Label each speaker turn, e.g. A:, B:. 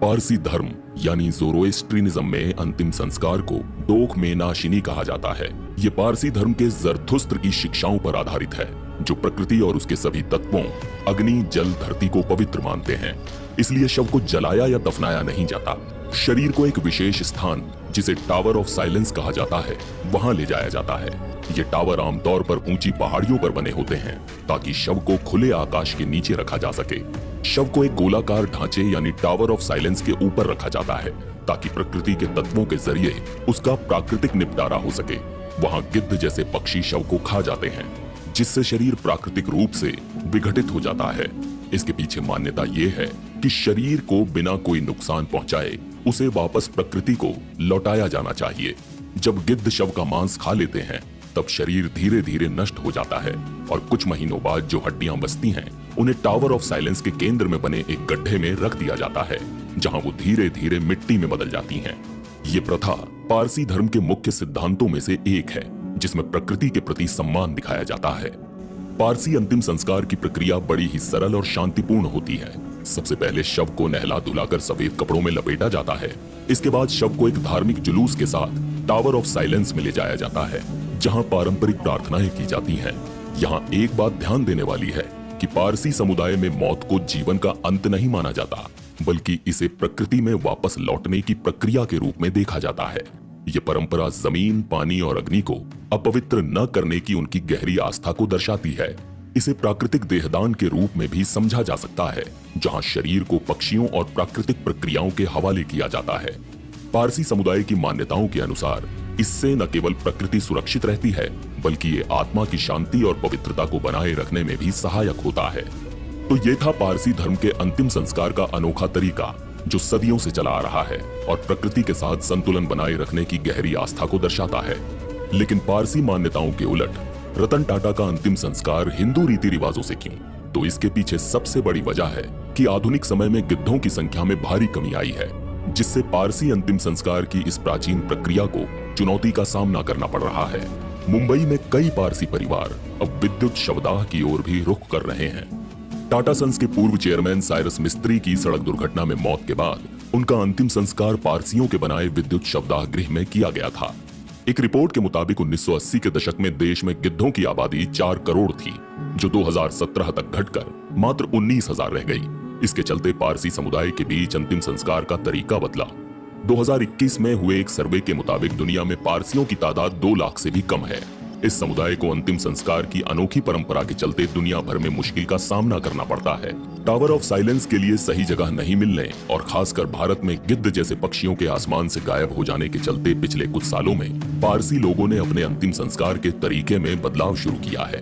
A: पारसी धर्म यानी ज़ोरोएस्ट्रिनिज्म में अंतिम संस्कार को डोक में नाशिनी कहा जाता है। ये पारसी धर्म के ज़रथुस्त्र की शिक्षाओं पर आधारित है, जो प्रकृति और उसके सभी तत्वों अग्नि, जल, धरती को पवित्र मानते हैं। इसलिए शव को जलाया या दफनाया नहीं जाता। शरीर को एक विशेष स्थान, जिसे टावर ऑफ साइलेंस कहा जाता है, वहां ले जाया जाता है। ये टावर आमतौर पर ऊंची पहाड़ियों पर बने होते हैं, ताकि शव को खुले आकाश के नीचे रखा जा सके। शव को एक गोलाकार ढांचे यानी टावर ऑफ साइलेंस के ऊपर रखा जाता है, ताकि प्रकृति के तत्वों के जरिए उसका प्राकृतिक निपटारा हो सके। वहां गिद्ध जैसे पक्षी शव को खा जाते हैं, जिससे शरीर प्राकृतिक रूप से विघटित हो जाता है। इसके पीछे मान्यता ये है कि शरीर को बिना कोई नुकसान पहुंचाए उसे वापस प्रकृति को लौटाया जाना चाहिए। जब गिद्ध शव का मांस खा लेते हैं, तब शरीर धीरे धीरे नष्ट हो जाता है और कुछ महीनों बाद जो हड्डियां बचती हैं, उन्हें टावर ऑफ साइलेंस के केंद्र में बने एक गड्ढे में रख दिया जाता है, जहां वो धीरे धीरे मिट्टी में बदल जाती हैं। ये प्रथा पारसी धर्म के मुख्य सिद्धांतों में से एक है, जिसमें प्रकृति के प्रति सम्मान दिखाया जाता है। पारसी अंतिम संस्कार की प्रक्रिया बड़ी ही सरल और शांतिपूर्ण होती है। सबसे पहले शव को नहला धुलाकर सफेद कपड़ों में लपेटा जाता है। इसके बाद शव को एक धार्मिक जुलूस के साथ टावर ऑफ साइलेंस में ले जाया जाता है, जहां पारंपरिक प्रार्थनाएं की जाती हैं। यहाँ एक बात ध्यान देने वाली है कि पारसी समुदाय में मौत को जीवन का अंत नहीं माना जाता, बल्कि इसे प्रकृति में वापस लौटने की प्रक्रिया के रूप में देखा जाता है। ये परंपरा जमीन, पानी और अग्नि को अपवित्र न करने की उनकी गहरी आस्था को दर्शाती है। इसे प्राकृतिक देहदान के रूप में भी समझा जा सकता है, जहां शरीर को पक्षियों और प्राकृतिक प्रक्रियाओं के हवाले किया जाता है। पारसी समुदाय की मान्यताओं के अनुसार इससे न केवल प्रकृति सुरक्षित रहती है, बल्कि ये आत्मा की शांति और पवित्रता को बनाए रखने में भी सहायक होता है। तो ये था पारसी धर्म के अंतिम संस्कार का अनोखा तरीका, जो सदियों से चला आ रहा है और प्रकृति के साथ संतुलन बनाए रखने की गहरी आस्था को दर्शाता है। लेकिन पारसी मान्यताओं के उलट रतन टाटा का अंतिम संस्कार हिंदू रीति रिवाजों से क्यों? तो इसके पीछे सबसे बड़ी वजह है कि आधुनिक समय में गिद्धों की संख्या में भारी कमी आई है, जिससे पारसी अंतिम संस्कार की इस प्राचीन प्रक्रिया को चुनौती का सामना करना पड़ रहा है। मुंबई में कई पारसी परिवार अब विद्युत शवदाह की ओर भी रुख कर रहे हैं। टाटा सन्स के पूर्व चेयरमैन साइरस मिस्त्री की सड़क दुर्घटना में मौत के बाद उनका अंतिम संस्कार पारसियों के बनाए विद्युत शवदाह गृह में किया गया था। एक रिपोर्ट के मुताबिक 1980 के दशक में देश में गिद्धों की आबादी 4 करोड़ थी, जो 2017 तक घटकर मात्र 19,000 रह गई। इसके चलते पारसी समुदाय के बीच अंतिम संस्कार का तरीका बदला। 2021 में हुए एक सर्वे के मुताबिक दुनिया में पारसियों की तादाद 2 लाख से भी कम है। इस समुदाय को अंतिम संस्कार की अनोखी परंपरा के चलते दुनिया भर में मुश्किल का सामना करना पड़ता है। टावर ऑफ साइलेंस के लिए सही जगह नहीं मिलने और खासकर भारत में गिद्ध जैसे पक्षियों के आसमान से गायब हो जाने के चलते पिछले कुछ सालों में पारसी लोगों ने अपने अंतिम संस्कार के तरीके में बदलाव शुरू किया है।